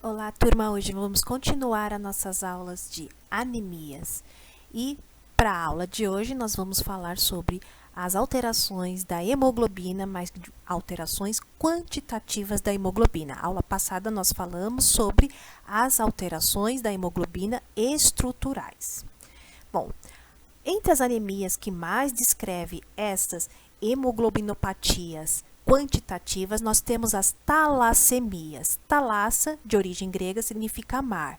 Olá, turma! Hoje vamos continuar as nossas aulas de anemias. E para a aula de hoje nós vamos falar sobre as alterações da hemoglobina, mas alterações quantitativas da hemoglobina. A aula passada nós falamos sobre as alterações da hemoglobina estruturais. Bom, entre as anemias que mais descreve estas hemoglobinopatias quantitativas, nós temos as talassemias. Talassa, de origem grega, significa mar.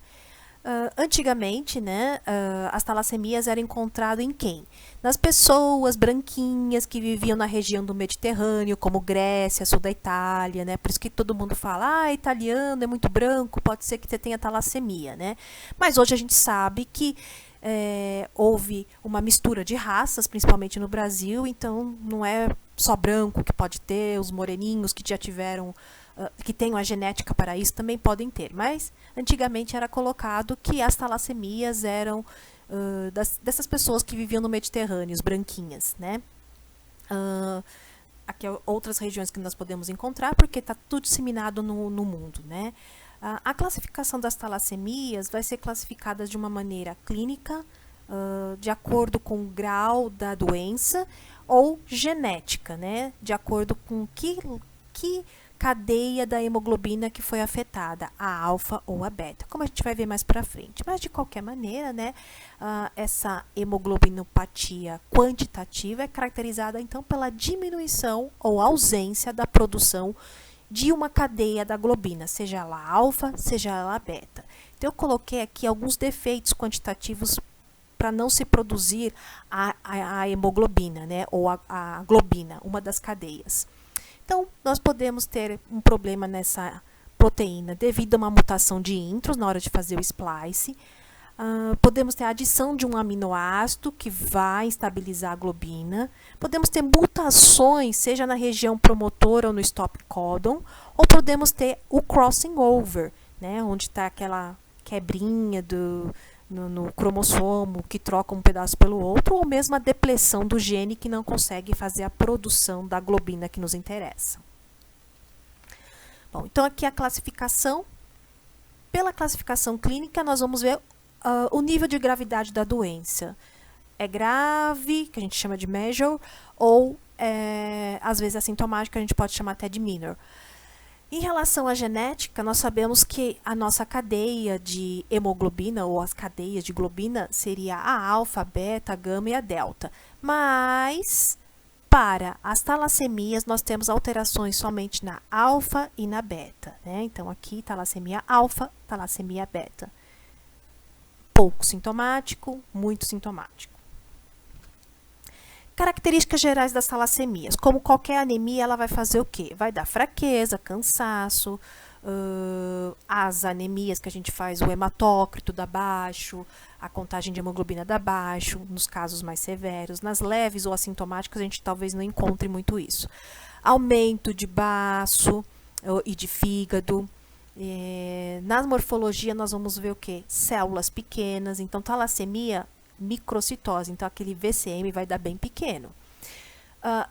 Antigamente, as talassemias eram encontradas em quem? Nas pessoas branquinhas que viviam na região do Mediterrâneo, como Grécia, sul da Itália, né? Por isso que todo mundo fala, italiano é muito branco, pode ser que você tenha talassemia, né? Mas hoje a gente sabe que houve uma mistura de raças, principalmente no Brasil, então não é só branco que pode ter, os moreninhos que já tiveram, que tenham a genética para isso, também podem ter. Mas antigamente era colocado que as talassemias eram dessas pessoas que viviam no Mediterrâneo, os branquinhas, né? Aqui outras regiões que nós podemos encontrar, porque está tudo disseminado no mundo, né? A classificação das talassemias vai ser classificada de uma maneira clínica, de acordo com o grau da doença, ou genética, né? De acordo com que cadeia da hemoglobina que foi afetada, a alfa ou a beta, como a gente vai ver mais para frente. Mas, de qualquer maneira, né, essa hemoglobinopatia quantitativa é caracterizada, então, pela diminuição ou ausência da produção de uma cadeia da globina, seja ela alfa, seja ela beta. Então, eu coloquei aqui alguns defeitos quantitativos para não se produzir a hemoglobina, né, ou a globina, uma das cadeias. Então, nós podemos ter um problema nessa proteína devido a uma mutação de intros na hora de fazer o splice. Podemos ter a adição de um aminoácido que vai estabilizar a globina. Podemos ter mutações, seja na região promotora ou no stop codon, ou podemos ter o crossing over, né, onde está aquela quebrinha no cromossomo que troca um pedaço pelo outro, ou mesmo a depressão do gene que não consegue fazer a produção da globina que nos interessa. Bom, então aqui a classificação. Pela classificação clínica, nós vamos ver o nível de gravidade da doença. É grave, que a gente chama de major, ou às vezes assintomático, a gente pode chamar até de minor. Em relação à genética, nós sabemos que a nossa cadeia de hemoglobina, ou as cadeias de globina, seria a alfa, a beta, a gama e a delta. Mas, para as talassemias, nós temos alterações somente na alfa e na beta, né? Então, aqui, talassemia alfa, talassemia beta. Pouco sintomático, muito sintomático. Características gerais das talassemias. Como qualquer anemia, ela vai fazer o quê? Vai dar fraqueza, cansaço, as anemias que a gente faz, o hematócrito dá baixo, a contagem de hemoglobina dá baixo, nos casos mais severos. Nas leves ou assintomáticas, a gente talvez não encontre muito isso. Aumento de baço e de fígado. Na morfologia, nós vamos ver o quê? Células pequenas. Então, talassemia, microcitose, então aquele VCM vai dar bem pequeno.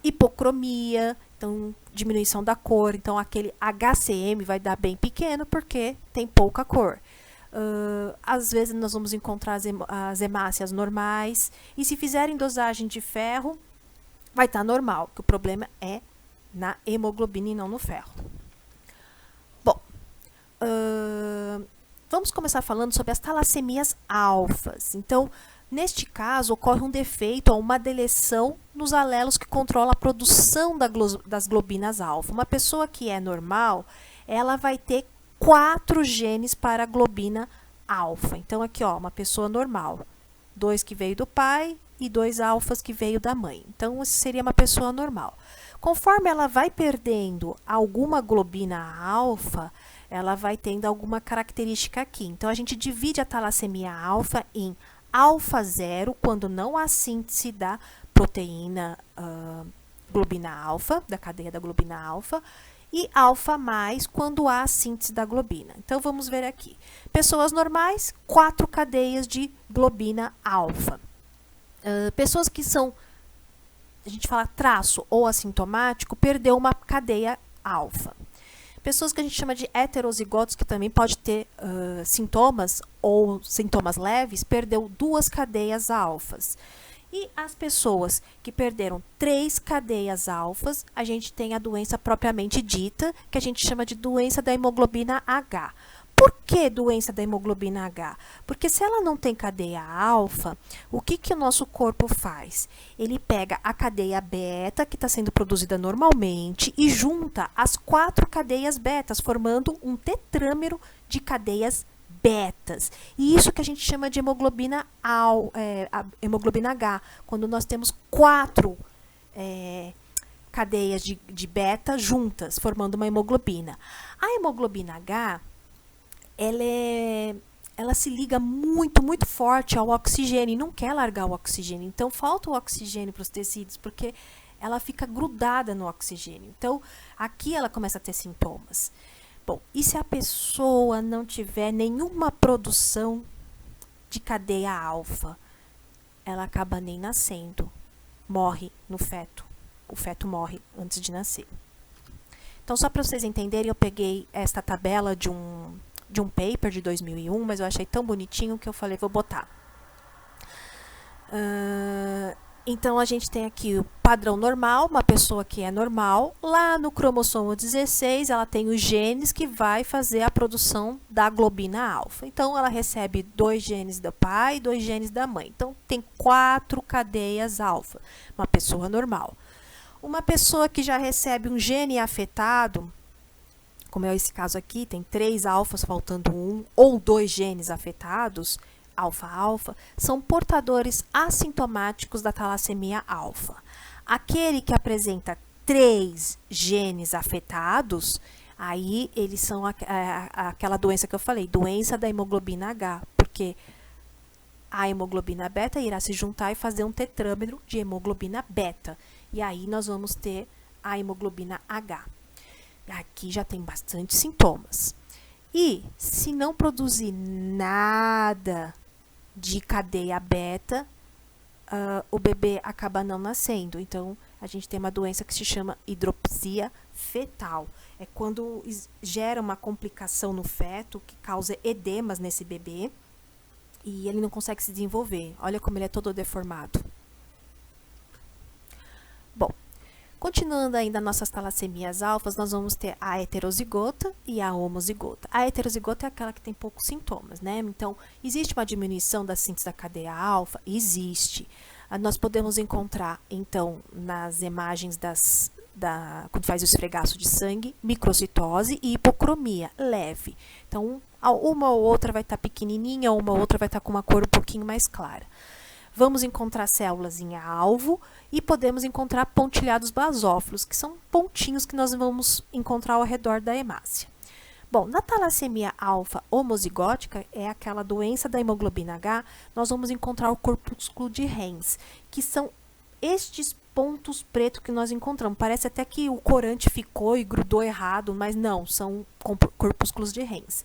Hipocromia, então diminuição da cor, então aquele HCM vai dar bem pequeno porque tem pouca cor. Às vezes nós vamos encontrar as hemácias normais, e se fizerem dosagem de ferro, vai estar normal, que o problema é na hemoglobina e não no ferro. Bom, vamos começar falando sobre as talassemias alfas. Então, neste caso, ocorre um defeito ou uma deleção nos alelos que controlam a produção das globinas alfa. Uma pessoa que é normal, ela vai ter 4 genes para a globina alfa. Então, aqui, ó, uma pessoa normal. 2 que veio do pai e 2 alfas que veio da mãe. Então, isso seria uma pessoa normal. Conforme ela vai perdendo alguma globina alfa, ela vai tendo alguma característica aqui. Então, a gente divide a talassemia alfa em alfa 0, quando não há síntese da proteína globina alfa, da cadeia da globina alfa, e alfa mais, quando há síntese da globina. Então, vamos ver aqui. Pessoas normais, 4 cadeias de globina alfa. Pessoas que são, a gente fala traço ou assintomático, perdeu uma cadeia alfa. Pessoas que a gente chama de heterozigotos, que também pode ter sintomas ou sintomas leves, perdeu 2 cadeias alfas. E as pessoas que perderam 3 cadeias alfas, a gente tem a doença propriamente dita, que a gente chama de doença da hemoglobina H. Por que doença da hemoglobina H? Porque se ela não tem cadeia alfa, o que o nosso corpo faz? Ele pega a cadeia beta, que está sendo produzida normalmente, e junta as 4 cadeias betas, formando um tetrâmero de cadeias betas. E isso que a gente chama de hemoglobina H, quando nós temos 4 cadeias de beta juntas, formando uma hemoglobina. A hemoglobina H, ela se liga muito, muito forte ao oxigênio e não quer largar o oxigênio. Então, falta o oxigênio para os tecidos, porque ela fica grudada no oxigênio. Então, aqui ela começa a ter sintomas. Bom, e se a pessoa não tiver nenhuma produção de cadeia alfa? Ela acaba nem nascendo, morre no feto. O feto morre antes de nascer. Então, só para vocês entenderem, eu peguei esta tabela de um paper de 2001, mas eu achei tão bonitinho que eu falei, vou botar. Então, a gente tem aqui o padrão normal, uma pessoa que é normal. Lá no cromossomo 16, ela tem os genes que vai fazer a produção da globina alfa. Então, ela recebe 2 genes do pai e 2 genes da mãe. Então, tem 4 cadeias alfa, uma pessoa normal. Uma pessoa que já recebe um gene afetado, como é esse caso aqui, tem 3 alfas faltando 1, ou 2 genes afetados, alfa-alfa, são portadores assintomáticos da talassemia alfa. Aquele que apresenta 3 genes afetados, aí eles são aquela doença que eu falei, doença da hemoglobina H, porque a hemoglobina beta irá se juntar e fazer um tetrâmero de hemoglobina beta. E aí nós vamos ter a hemoglobina H. Aqui já tem bastante sintomas. E se não produzir nada de cadeia beta, o bebê acaba não nascendo. Então, a gente tem uma doença que se chama hidropsia fetal. É quando gera uma complicação no feto que causa edemas nesse bebê e ele não consegue se desenvolver. Olha como ele é todo deformado. Bom, continuando ainda nossas talassemias alfas, nós vamos ter a heterozigota e a homozigota. A heterozigota é aquela que tem poucos sintomas, né? Então, existe uma diminuição da síntese da cadeia alfa? Existe. Nós podemos encontrar, então, nas imagens quando faz o esfregaço de sangue, microcitose e hipocromia leve. Então, uma ou outra vai estar pequenininha, uma ou outra vai estar com uma cor um pouquinho mais clara. Vamos encontrar células em alvo e podemos encontrar pontilhados basófilos, que são pontinhos que nós vamos encontrar ao redor da hemácia. Bom, na talassemia alfa homozigótica, é aquela doença da hemoglobina H, nós vamos encontrar o corpúsculo de Hens, que são estes pontos pretos que nós encontramos. Parece até que o corante ficou e grudou errado, mas não, são corpúsculos de Hens.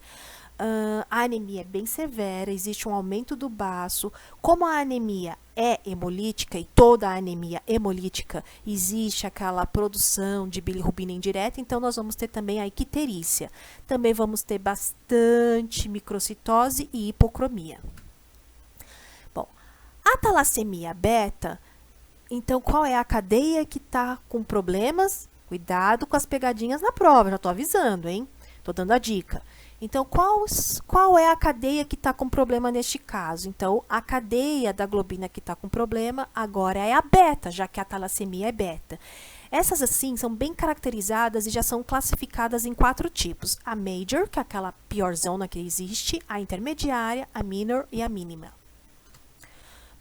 A anemia é bem severa, existe um aumento do baço. Como a anemia é hemolítica, e toda a anemia hemolítica existe aquela produção de bilirrubina indireta, então nós vamos ter também a icterícia. Também vamos ter bastante microcitose e hipocromia. Bom, a talassemia beta, então qual é a cadeia que está com problemas? Cuidado com as pegadinhas na prova, já estou avisando, hein? Estou dando a dica. Então, qual é a cadeia que está com problema neste caso? Então, a cadeia da globina que está com problema agora é a beta, já que a talassemia é beta. Essas, assim, são bem caracterizadas e já são classificadas em 4 tipos. A major, que é aquela piorzona que existe, a intermediária, a minor e a mínima.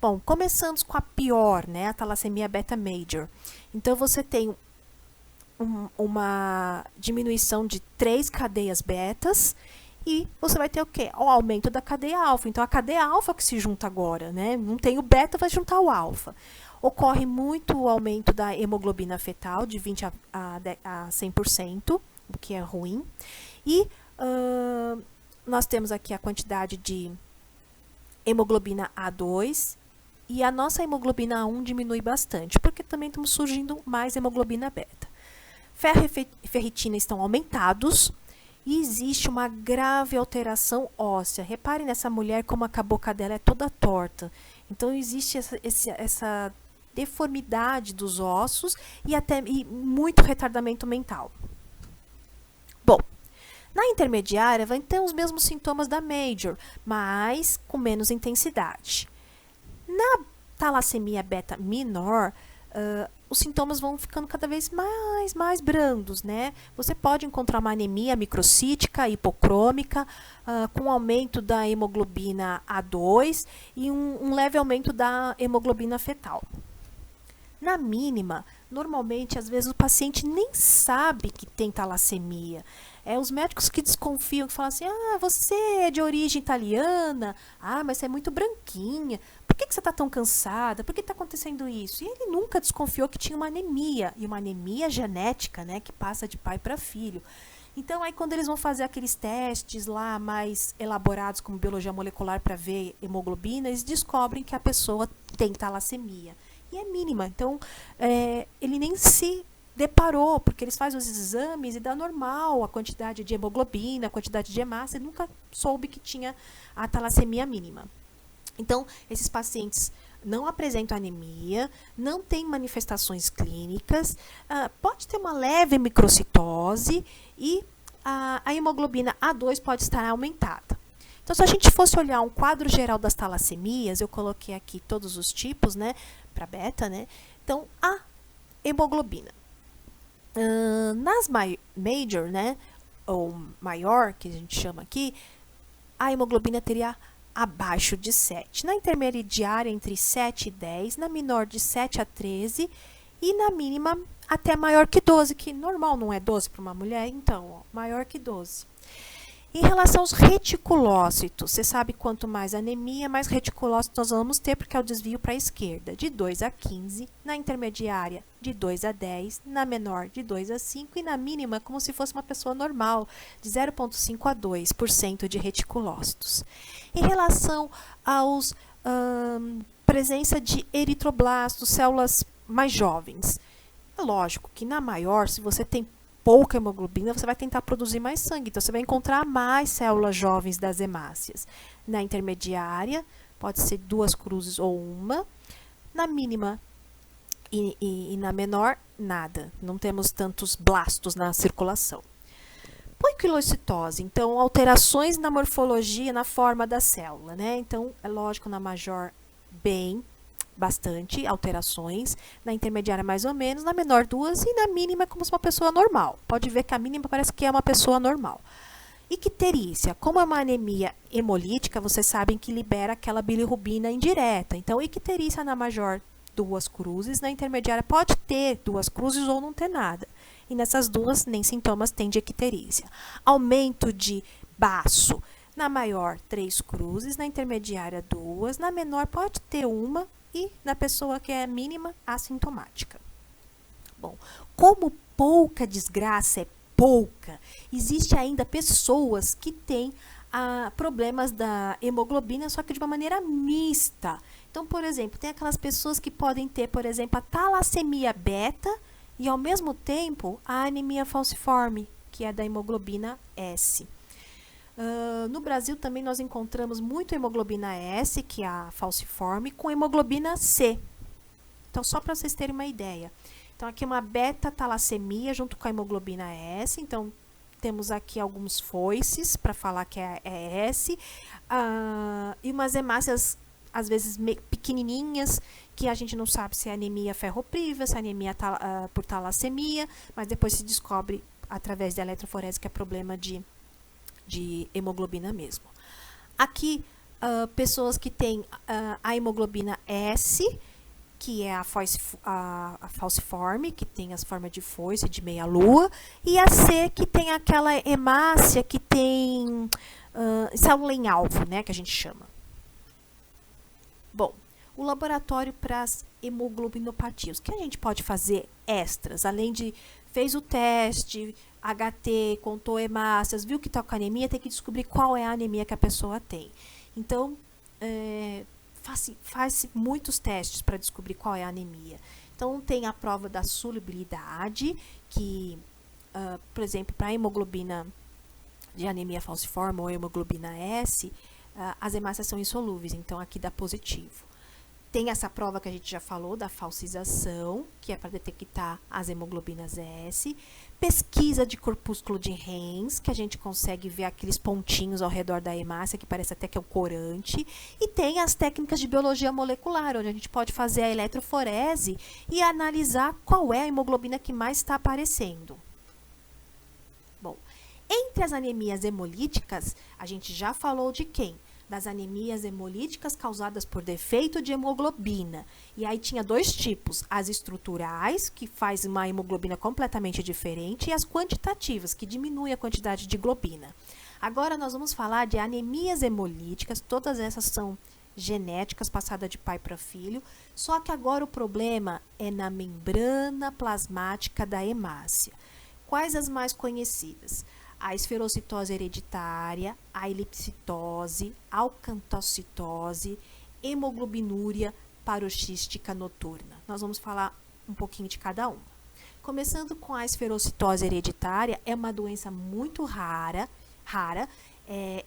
Bom, começando com a pior, né? A talassemia beta major. Então, você tem uma diminuição de 3 cadeias betas e você vai ter o quê? O aumento da cadeia alfa. Então, a cadeia alfa que se junta agora, né? Não tem o beta, vai juntar o alfa. Ocorre muito o aumento da hemoglobina fetal, de 20% a 100%, o que é ruim. E nós temos aqui a quantidade de hemoglobina A2 e a nossa hemoglobina A1 diminui bastante, porque também estamos surgindo mais hemoglobina beta. Ferro e ferritina estão aumentados e existe uma grave alteração óssea. Reparem nessa mulher como a boca dela é toda torta. Então existe essa deformidade dos ossos e muito retardamento mental. Bom, na intermediária vai ter os mesmos sintomas da major, mas com menos intensidade. Na talassemia beta menor, os sintomas vão ficando cada vez mais brandos, né? Você pode encontrar uma anemia microcítica, hipocrômica, com aumento da hemoglobina A2 e um leve aumento da hemoglobina fetal. Na mínima, normalmente, às vezes, o paciente nem sabe que tem talassemia. Os médicos que desconfiam, que falam assim, você é de origem italiana, mas você é muito branquinha, por que você está tão cansada? Por que está acontecendo isso? E ele nunca desconfiou que tinha uma anemia, e uma anemia genética, né, que passa de pai para filho. Então, aí quando eles vão fazer aqueles testes lá mais elaborados, como biologia molecular, para ver hemoglobina, eles descobrem que a pessoa tem talassemia. E é mínima, então ele nem se deparou, porque eles fazem os exames e dá normal a quantidade de hemoglobina, a quantidade de hemácia, e nunca soube que tinha a talassemia mínima. Então, esses pacientes não apresentam anemia, não têm manifestações clínicas, pode ter uma leve microcitose e a hemoglobina A2 pode estar aumentada. Então, se a gente fosse olhar um quadro geral das talassemias, eu coloquei aqui todos os tipos, né, para beta, né? Então, a hemoglobina. Nas major, né, ou maior, que a gente chama aqui, a hemoglobina teria abaixo de 7. Na intermediária, entre 7 e 10. Na menor, de 7 a 13. E na mínima, até maior que 12, que normal não é 12 para uma mulher, então, maior que 12. Em relação aos reticulócitos, você sabe quanto mais anemia, mais reticulócitos nós vamos ter, porque é o desvio para a esquerda, de 2 a 15, na intermediária, de 2 a 10, na menor, de 2 a 5, e na mínima, como se fosse uma pessoa normal, de 0,5 a 2% de reticulócitos. Em relação aos presença de eritroblastos, células mais jovens, é lógico que na maior, se você tem pouca hemoglobina, você vai tentar produzir mais sangue. Então, você vai encontrar mais células jovens das hemácias. Na intermediária, pode ser 2 cruzes ou 1. Na mínima e na menor, nada. Não temos tantos blastos na circulação. Poiquilocitose. Então, alterações na morfologia, na forma da célula, né? Então, é lógico, na major, bastante alterações, na intermediária mais ou menos, na menor 2 e na mínima como se uma pessoa normal. Pode ver que a mínima parece que é uma pessoa normal. Icterícia, como é uma anemia hemolítica, vocês sabem que libera aquela bilirrubina indireta. Então, icterícia na major, 2 cruzes, na intermediária pode ter 2 cruzes ou não ter nada. E nessas duas, nem sintomas tem de icterícia. Aumento de baço, na maior, 3 cruzes, na intermediária, 2, na menor pode ter 1, e na pessoa que é mínima, assintomática. Bom, como pouca desgraça é pouca, existe ainda pessoas que têm problemas da hemoglobina, só que de uma maneira mista. Então, por exemplo, tem aquelas pessoas que podem ter, por exemplo, a talassemia beta e, ao mesmo tempo, a anemia falciforme, que é da hemoglobina S. No Brasil também nós encontramos muito hemoglobina S, que é a falciforme, com hemoglobina C. Então, só para vocês terem uma ideia. Então, aqui uma beta-talassemia junto com a hemoglobina S. Então, temos aqui alguns foices para falar que é S. E umas hemácias, às vezes, pequenininhas, que a gente não sabe se é anemia ferropriva, se é anemia por talassemia, mas depois se descobre, através da eletroforese, que é problema de hemoglobina mesmo. Aqui, pessoas que têm a hemoglobina S, que é a falciforme, que tem as formas de foice, de meia-lua, e a C, que tem aquela hemácia que tem célula em alvo, né, que a gente chama. Bom, o laboratório para as hemoglobinopatias. O que a gente pode fazer extras, além de fez o teste, HT, contou hemácias, viu que está com anemia, tem que descobrir qual é a anemia que a pessoa tem. Então, faz muitos testes para descobrir qual é a anemia. Então, tem a prova da solubilidade, que por exemplo, para a hemoglobina de anemia falciforme ou hemoglobina S, as hemácias são insolúveis, então aqui dá positivo. Tem essa prova que a gente já falou, da falcização, que é para detectar as hemoglobinas S. Pesquisa de corpúsculo de Hens, que a gente consegue ver aqueles pontinhos ao redor da hemácia, que parece até que é o corante. E tem as técnicas de biologia molecular, onde a gente pode fazer a eletroforese e analisar qual é a hemoglobina que mais está aparecendo. Bom, entre as anemias hemolíticas, a gente já falou de quem? Das anemias hemolíticas causadas por defeito de hemoglobina. E aí tinha dois tipos, as estruturais, que faz uma hemoglobina completamente diferente, e as quantitativas, que diminuem a quantidade de globina. Agora nós vamos falar de anemias hemolíticas, todas essas são genéticas, passadas de pai para filho, só que agora o problema é na membrana plasmática da hemácia. Quais as mais conhecidas? A esferocitose hereditária, a elipsitose, alcantocitose, hemoglobinúria paroxística noturna. Nós vamos falar um pouquinho de cada uma. Começando com a esferocitose hereditária, é uma doença muito rara,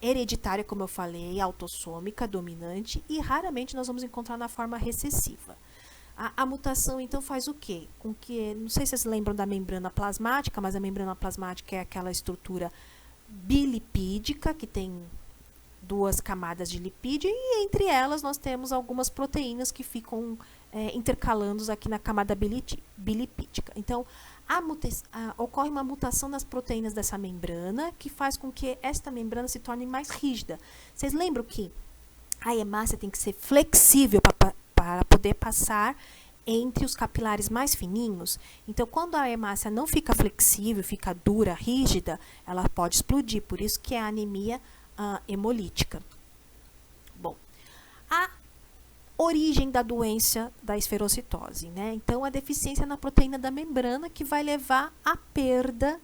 hereditária, como eu falei, autossômica, dominante, e raramente nós vamos encontrar na forma recessiva. A mutação, então, faz o quê? Com que, não sei se vocês lembram da membrana plasmática, mas a membrana plasmática é aquela estrutura bilipídica, que tem duas camadas de lipídio, e entre elas nós temos algumas proteínas que ficam intercalando aqui na camada bilipídica. Então, ocorre uma mutação nas proteínas dessa membrana, que faz com que esta membrana se torne mais rígida. Vocês lembram que a hemácia tem que ser flexível para poder passar entre os capilares mais fininhos? Então, quando a hemácia não fica flexível, fica dura, rígida, ela pode explodir, por isso que é a anemia hemolítica. Bom, a origem da doença da esferocitose, né? Então, a deficiência na proteína da membrana que vai levar à perda,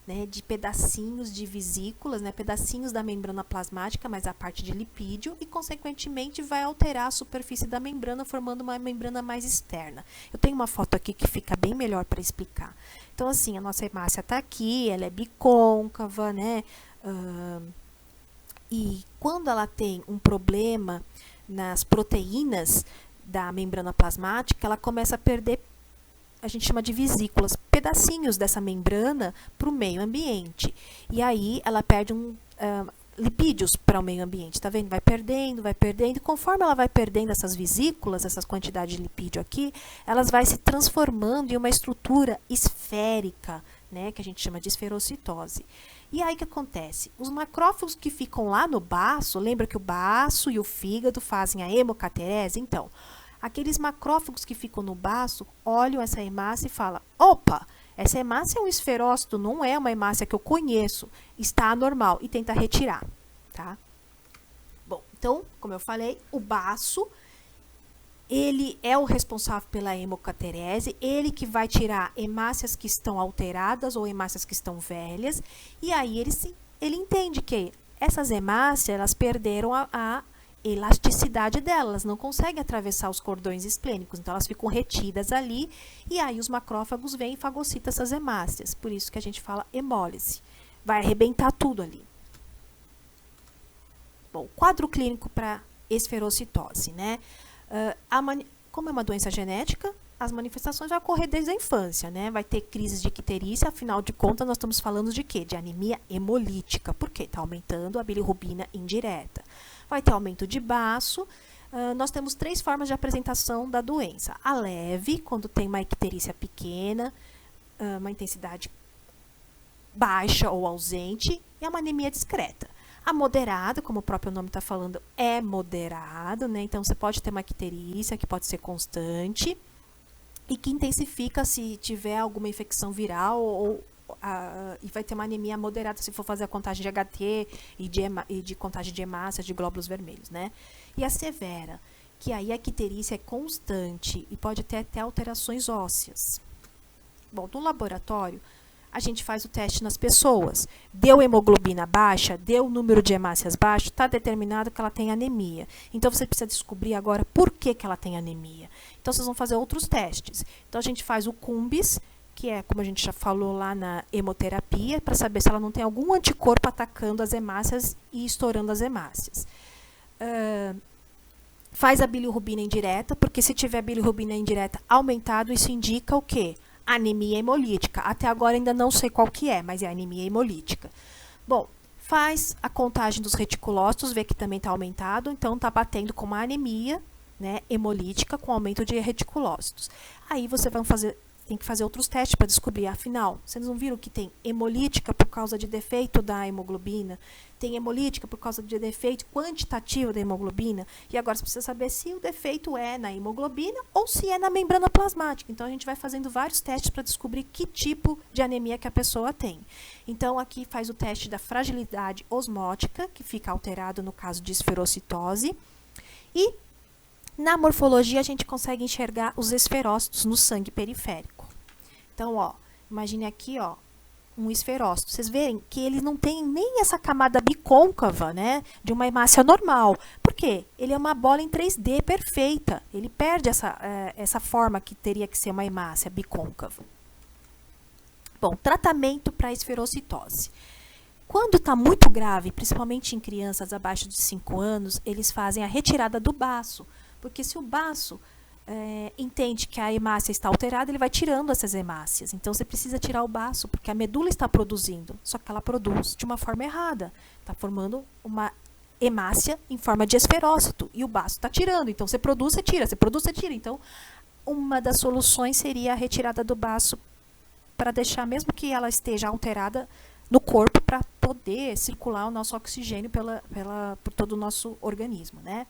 né, de pedacinhos de vesículas, né, pedacinhos da membrana plasmática, mas a parte de lipídio, e consequentemente vai alterar a superfície da membrana, formando uma membrana mais externa. Eu tenho uma foto aqui que fica bem melhor para explicar. Então, assim, a nossa hemácia está aqui, ela é bicôncava, né, e quando ela tem um problema nas proteínas da membrana plasmática, ela começa a perder, a gente chama de vesículas, pedacinhos dessa membrana para o meio ambiente. E aí ela perde lipídios para o meio ambiente, tá vendo? Vai perdendo, e conforme ela vai perdendo essas vesículas, essas quantidades de lipídio aqui, elas vai se transformando em uma estrutura esférica, né, que a gente chama de esferocitose. E aí o que acontece? Os macrófagos que ficam lá no baço, lembra que o baço e o fígado fazem a hemocaterese? Então, aqueles macrófagos que ficam no baço olham essa hemácia e falam: opa, essa hemácia é um esferócito, não é uma hemácia que eu conheço, está anormal, e tenta retirar, tá? Bom, então, como eu falei, o baço, ele é o responsável pela hemocaterese, ele que vai tirar hemácias que estão alteradas ou hemácias que estão velhas, e aí ele entende que essas hemácias, elas perderam a elasticidade delas, não conseguem atravessar os cordões esplênicos, então elas ficam retidas ali, e aí os macrófagos vêm e fagocitam essas hemácias, por isso que a gente fala hemólise, vai arrebentar tudo ali. Bom, quadro clínico para esferocitose, né? Como é uma doença genética, as manifestações vão ocorrer desde a infância, né? Vai ter crises de icterícia, afinal de contas nós estamos falando de quê? De anemia hemolítica, porque está aumentando a bilirrubina indireta. Vai ter aumento de baço. Nós temos 3 formas de apresentação da doença. A leve, quando tem uma icterícia pequena, uma intensidade baixa ou ausente, e uma anemia discreta. A moderada, como o próprio nome está falando, é moderado, né? Então, você pode ter uma icterícia que pode ser constante e que intensifica se tiver alguma infecção viral e vai ter uma anemia moderada se for fazer a contagem de HT e de contagem de hemácias, de glóbulos vermelhos, né? E a severa, que aí a icterícia é constante e pode ter até alterações ósseas. Bom, no laboratório, a gente faz o teste nas pessoas. Deu hemoglobina baixa, deu número de hemácias baixo, está determinado que ela tem anemia. Então, você precisa descobrir agora por que ela tem anemia. Então, vocês vão fazer outros testes. Então, a gente faz o CUMBIS, que é, como a gente já falou lá na hemoterapia, para saber se ela não tem algum anticorpo atacando as hemácias e estourando as hemácias. Faz a bilirrubina indireta, porque se tiver bilirrubina indireta aumentado, isso indica o quê? Anemia hemolítica. Até agora ainda não sei qual que é, mas é anemia hemolítica. Bom, faz a contagem dos reticulócitos, vê que também está aumentado, então está batendo com uma anemia, né, hemolítica com aumento de reticulócitos. Aí você tem que fazer outros testes para descobrir, afinal, vocês não viram que tem hemolítica por causa de defeito da hemoglobina, tem hemolítica por causa de defeito quantitativo da hemoglobina, e agora você precisa saber se o defeito é na hemoglobina ou se é na membrana plasmática. Então, a gente vai fazendo vários testes para descobrir que tipo de anemia que a pessoa tem. Então, aqui faz o teste da fragilidade osmótica, que fica alterado no caso de esferocitose, e na morfologia, a gente consegue enxergar os esferócitos no sangue periférico. Então, ó, imagine aqui, ó, um esferócito. Vocês verem que ele não tem nem essa camada bicôncava, né, de uma hemácia normal. Por quê? Ele é uma bola em 3D perfeita. Ele perde essa forma que teria que ser uma hemácia bicôncava. Bom, tratamento para esferocitose. Quando está muito grave, principalmente em crianças abaixo de 5 anos, eles fazem a retirada do baço. Porque se o baço entende que a hemácia está alterada, ele vai tirando essas hemácias. Então, você precisa tirar o baço, porque a medula está produzindo, só que ela produz de uma forma errada. Está formando uma hemácia em forma de esferócito, e o baço está tirando. Então, você produz, você tira, você produz, você tira. Então, uma das soluções seria a retirada do baço, para deixar, mesmo que ela esteja alterada no corpo, para poder circular o nosso oxigênio por todo o nosso organismo, né?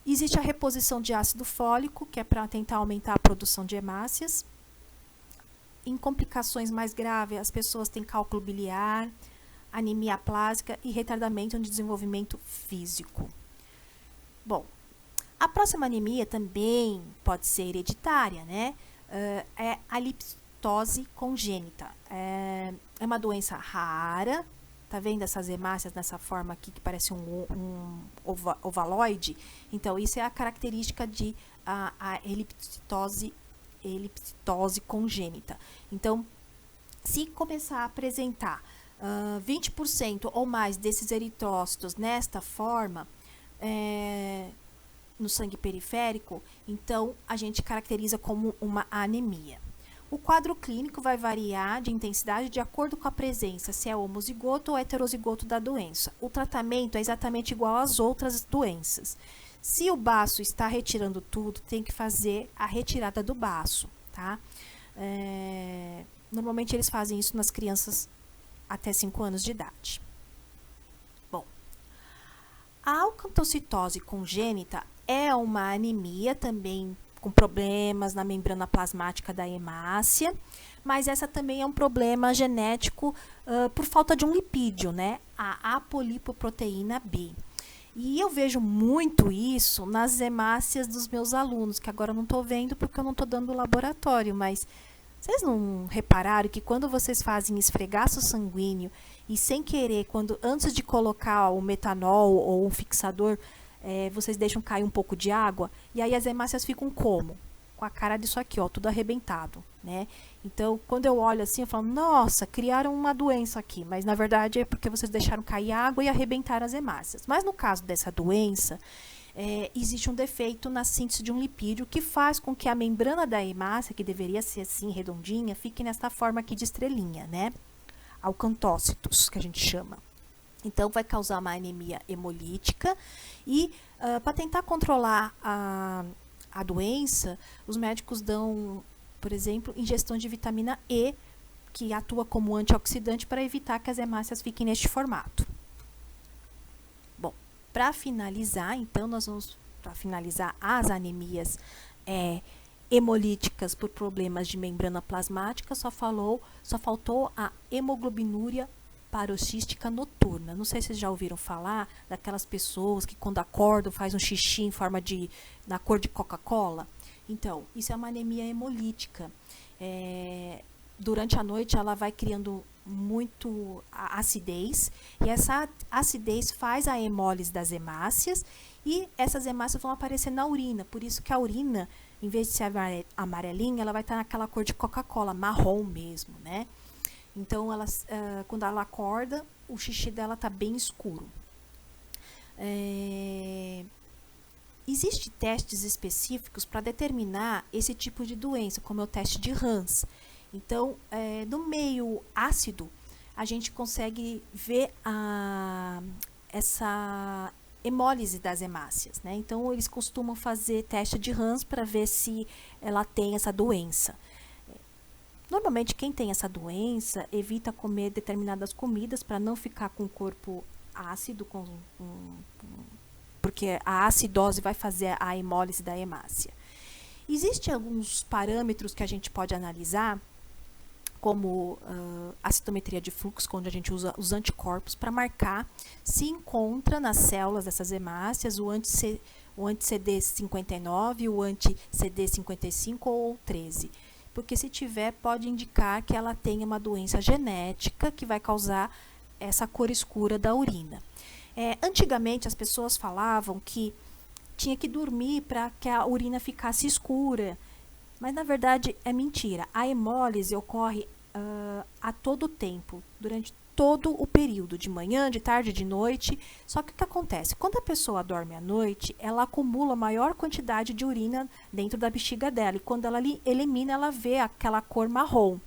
Existe a reposição de ácido fólico, que é para tentar aumentar a produção de hemácias. Em complicações mais graves, as pessoas têm cálculo biliar, anemia aplásica e retardamento de desenvolvimento físico. Bom, a próxima anemia também pode ser hereditária, né? É a liptose congênita. É uma doença rara. Tá vendo essas hemácias nessa forma aqui, que parece um ovaloide? Então, isso é a característica de a eliptose congênita. Então, se começar a apresentar 20% ou mais desses eritrócitos nesta forma, no sangue periférico, então a gente caracteriza como uma anemia. O quadro clínico vai variar de intensidade de acordo com a presença, se é homozigoto ou heterozigoto da doença. O tratamento é exatamente igual às outras doenças. Se o baço está retirando tudo, tem que fazer a retirada do baço, tá? Normalmente eles fazem isso nas crianças até 5 anos de idade. Bom, a alcantocitose congênita é uma anemia também com problemas na membrana plasmática da hemácia, mas essa também é um problema genético por falta de um lipídio, né? A apolipoproteína B. E eu vejo muito isso nas hemácias dos meus alunos, que agora eu não estou vendo porque eu não estou dando o laboratório, mas vocês não repararam que quando vocês fazem esfregaço sanguíneo e sem querer, antes de colocar o metanol ou um fixador, vocês deixam cair um pouco de água, e aí as hemácias ficam como? Com a cara disso aqui, ó, tudo arrebentado, né? Então, quando eu olho assim, eu falo, nossa, criaram uma doença aqui, mas na verdade é porque vocês deixaram cair água e arrebentaram as hemácias. Mas no caso dessa doença, existe um defeito na síntese de um lipídio que faz com que a membrana da hemácia, que deveria ser assim, redondinha, fique nesta forma aqui de estrelinha, né? Alcantócitos, que a gente chama. Então, vai causar uma anemia hemolítica e, para tentar controlar a doença, os médicos dão, por exemplo, ingestão de vitamina E, que atua como antioxidante para evitar que as hemácias fiquem neste formato. Bom, para finalizar, então, nós vamos, para finalizar as anemias hemolíticas por problemas de membrana plasmática, só faltou a hemoglobinúria paroxística noturna. Não sei se vocês já ouviram falar daquelas pessoas que quando acordam faz um xixi em forma na cor de Coca-Cola. Então, isso é uma anemia hemolítica. Durante a noite ela vai criando acidez, e essa acidez faz a hemólise das hemácias, e essas hemácias vão aparecer na urina. Por isso que a urina, em vez de ser amarelinha, ela vai estar naquela cor de Coca-Cola, marrom mesmo, né? Então, quando ela acorda, o xixi dela está bem escuro. Existem testes específicos para determinar esse tipo de doença, como é o teste de Hans. Então, no meio ácido, a gente consegue ver essa hemólise das hemácias, né? Então, eles costumam fazer teste de Hans para ver se ela tem essa doença. Normalmente, quem tem essa doença evita comer determinadas comidas para não ficar com o corpo ácido, porque a acidose vai fazer a hemólise da hemácia. Existem alguns parâmetros que a gente pode analisar, como a citometria de fluxo, onde a gente usa os anticorpos para marcar se encontra nas células dessas hemácias o anti-CD59, o anti-CD55 ou 13. Porque se tiver, pode indicar que ela tenha uma doença genética que vai causar essa cor escura da urina. Antigamente, as pessoas falavam que tinha que dormir para que a urina ficasse escura, mas na verdade é mentira. A hemólise ocorre a todo tempo, durante todo o período, de manhã, de tarde, de noite. Só que o que acontece? Quando a pessoa dorme à noite, ela acumula maior quantidade de urina dentro da bexiga dela, e quando ela elimina, ela vê aquela cor marrom.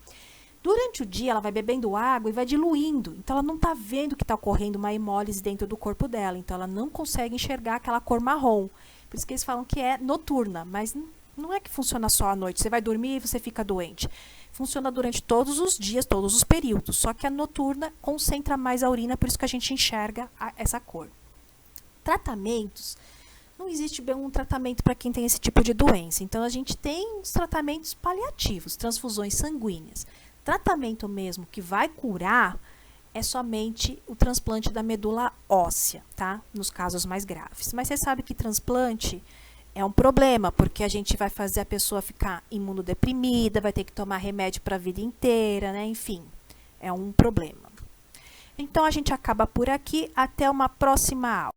Durante o dia, ela vai bebendo água e vai diluindo, então ela não está vendo que está ocorrendo uma hemólise dentro do corpo dela, então ela não consegue enxergar aquela cor marrom. Por isso que eles falam que é noturna, mas não é que funciona só à noite. Você vai dormir e você fica doente. Funciona durante todos os dias, todos os períodos, só que a noturna concentra mais a urina, por isso que a gente enxerga essa cor. Tratamentos. Não existe bem um tratamento para quem tem esse tipo de doença, então a gente tem os tratamentos paliativos, transfusões sanguíneas. Tratamento mesmo que vai curar é somente o transplante da medula óssea, tá? Nos casos mais graves. Mas você sabe que transplante é um problema, porque a gente vai fazer a pessoa ficar imunodeprimida, vai ter que tomar remédio para a vida inteira, né? Enfim, é um problema. Então, a gente acaba por aqui. Até uma próxima aula.